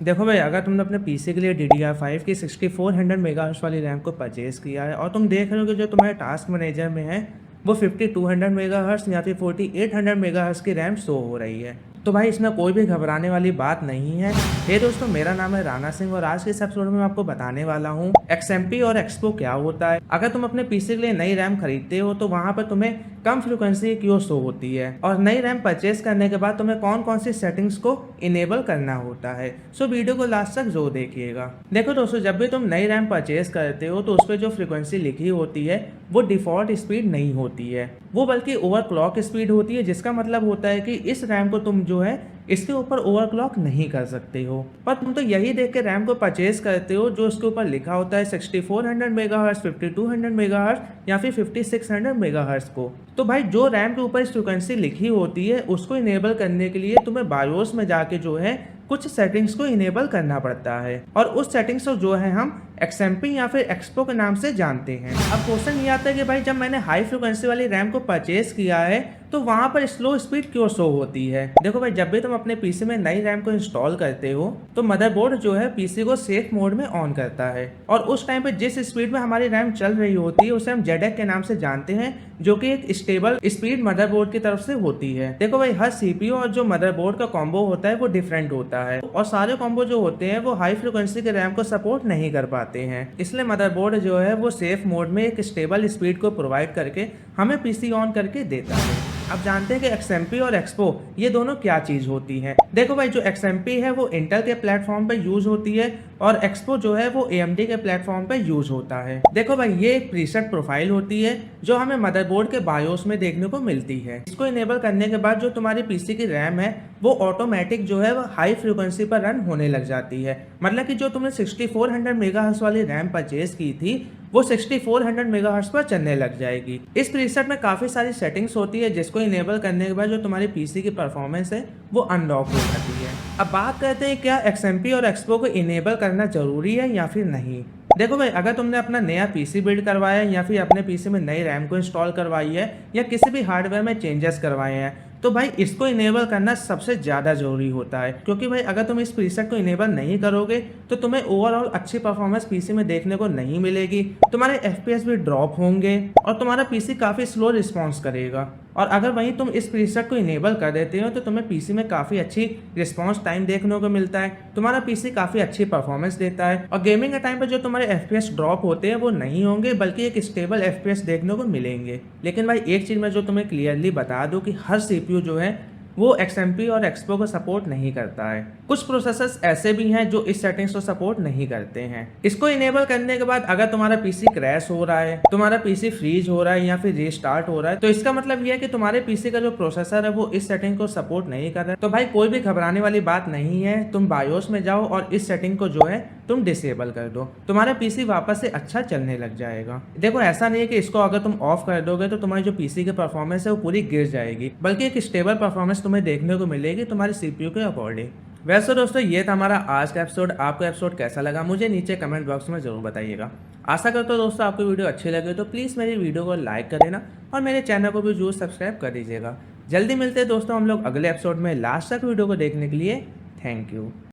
देखो भाई, अगर तुमने अपने पीसी के लिए DDR5 की 6400 मेगाहर्ट्ज़ वाली रैम को परचेज़ किया है और तुम देख रहे हो कि जो तुम्हारे टास्क मैनेजर में है वो 5200 मेगाहर्ट्ज़ या फिर 4800 मेगाहर्ट्ज़ की रैम शो हो रही है, तो भाई इसमें कोई भी घबराने वाली बात नहीं है। हे दोस्तों, मेरा नाम है राणा सिंह और आज के इस एपिसोड में मैं आपको बताने वाला हूँ XMP और एक्सपो क्या होता है। अगर तुम अपने पीसी के लिए नई रैम खरीदते हो तो वहाँ पर तुम्हें कम फ्रिक्वेंसी क्यों शो होती है और नई रैम परचेज करने के बाद तुम्हें कौन कौन सी सेटिंग्स को इनेबल करना होता है। सो वीडियो को लास्ट तक जरूर देखिएगा। देखो दोस्तों, जब भी तुम नई रैम परचेज करते हो तो उस पर जो फ्रिक्वेंसी लिखी होती है वो डिफ़ॉल्ट स्पीड नहीं होती है, वो बल्कि ओवरक्लॉक स्पीड होती है, जिसका मतलब होता है कि इस रैम को तुम जो है इसके ऊपर ओवरक्लॉक नहीं कर सकते हो। पर तुम तो यही देख के रैम को परचेज करते हो जो उसके ऊपर लिखा होता है 6400 मेगाहर्ट्ज़, 5200 मेगाहर्ट्ज़ या फिर 5600 मेगाहर्ट्ज़ को। तो भाई, जो रैम के ऊपर इस फ्रिक्वेंसी लिखी होती है उसको इनेबल करने के लिए तुम्हें बायोस में जाके जो है कुछ सेटिंग्स को इनेबल करना पड़ता है और उस सेटिंग्स को जो है हम XMP या फिर एक्सपो के नाम से जानते हैं। अब क्वेश्चन ये आता है कि भाई, जब मैंने हाई फ्रिक्वेंसी वाली रैम को परचेज किया है तो वहां पर स्लो स्पीड क्यों शो होती है। देखो भाई, जब भी तुम अपने पीसी में नई रैम को इंस्टॉल करते हो तो मदरबोर्ड जो है पीसी को सेफ मोड में ऑन करता है और उस टाइम पे जिस स्पीड में हमारी रैम चल रही होती है उसे हम ZX के नाम से जानते हैं, जो कि एक स्टेबल स्पीड मदरबोर्ड की तरफ से होती है। देखो भाई, हर CPU और जो मदरबोर्ड का कॉम्बो होता है वो डिफरेंट होता है और सारे कॉम्बो जो होते हैं वो हाई फ्रिक्वेंसी के रैम को सपोर्ट नहीं कर पाते हैं, इसलिए मदरबोर्ड जो है वो सेफ मोड में एक स्टेबल स्पीड को प्रोवाइड करके हमें पीसी ऑन करके देता है। अब जानते हैं कि XMP और एक्सपो ये दोनों क्या चीज होती है। देखो भाई, जो XMP है वो इंटेल के प्लेटफॉर्म पे यूज होती है और एक्सपो जो है वो AMD के प्लेटफॉर्म पे यूज होता है। देखो भाई, ये एक प्रीसेट प्रोफाइल होती है जो हमें मदरबोर्ड के बायोस में देखने को मिलती है। इसको इनेबल करने के बाद जो तुम्हारी पीसी की रैम है वो ऑटोमेटिक जो है वो हाई फ्रिक्वेंसी पर रन होने लग जाती है। मतलब कि जो तुमने 6400 मेगाहर्ट्ज़ वाली रैम परचेज की थी वो 6400 मेगाहर्ट्ज़ पर चलने लग जाएगी। इस प्रीसेट में काफ़ी सारी सेटिंग्स होती है जिसको इनेबल करने के बाद जो तुम्हारी पीसी की परफॉर्मेंस है वो अनलॉक हो जाती है। अब बात करते हैं क्या XMP और एक्सपो को इनेबल करना जरूरी है या फिर नहीं। देखो भाई, अगर तुमने अपना नया पीसी बिल्ड करवाया है या फिर अपने पीसी में नई रैम को इंस्टॉल करवाई है या किसी भी हार्डवेयर में चेंजेस करवाए हैं तो भाई इसको इनेबल करना सबसे ज़्यादा ज़रूरी होता है, क्योंकि भाई अगर तुम इस प्रीसेट को इनेबल नहीं करोगे तो तुम्हें ओवरऑल अच्छी परफॉर्मेंस पीसी में देखने को नहीं मिलेगी, तुम्हारे FPS भी ड्रॉप होंगे और तुम्हारा पीसी काफ़ी स्लो रिस्पॉन्स करेगा। और अगर वहीं तुम इस प्रीसेट को इनेबल कर देते हो तो तुम्हें पीसी में काफ़ी अच्छी रिस्पॉन्स टाइम देखने को मिलता है, तुम्हारा पीसी काफ़ी अच्छी परफॉर्मेंस देता है और गेमिंग के टाइम पर जो तुम्हारे FPS ड्रॉप होते हैं वो नहीं होंगे बल्कि एक स्टेबल FPS देखने को मिलेंगे। लेकिन भाई, एक चीज़ मैं जो तुम्हें क्लियरली बता दूं कि हर CPU जो है वो XMP और एक्सपो को सपोर्ट नहीं करता है। कुछ प्रोसेसर्स ऐसे भी हैं जो इस सेटिंग्स को सपोर्ट नहीं करते हैं। इसको इनेबल करने के बाद अगर तुम्हारा पीसी क्रैश हो रहा है, तुम्हारा पीसी फ्रीज हो रहा है या फिर रीस्टार्ट हो रहा है तो इसका मतलब यह है कि तुम्हारे पीसी का जो प्रोसेसर है वो इस सेटिंग को सपोर्ट नहीं कर रहा है। तो भाई, कोई भी घबराने वाली बात नहीं है, तुम बायोस में जाओ और इस सेटिंग को जो है तुम डिसेबल कर दो, तुम्हारा पीसी वापस से अच्छा चलने लग जाएगा। देखो, ऐसा नहीं है कि इसको अगर तुम ऑफ कर दोगे तो तुम्हारी जो पीसी की परफॉर्मेंस है वो पूरी गिर जाएगी, बल्कि एक स्टेबल परफॉर्मेंस तुम्हें देखने को मिलेगी तुम्हारी CPU के अकॉर्डिंग। वैसे दोस्तों, ये था हमारा आज का एपिसोड। आपको एपिसोड कैसा लगा मुझे नीचे कमेंट बॉक्स में जरूर बताइएगा। आशा करता हूँ दोस्तों आपको वीडियो अच्छी लगे तो प्लीज़ मेरी वीडियो को लाइक कर देना और मेरे चैनल को भी जरूर सब्सक्राइब कर दीजिएगा। जल्दी मिलते हैं दोस्तों हम लोग अगले एपिसोड में। लास्ट तक वीडियो को देखने के लिए थैंक यू।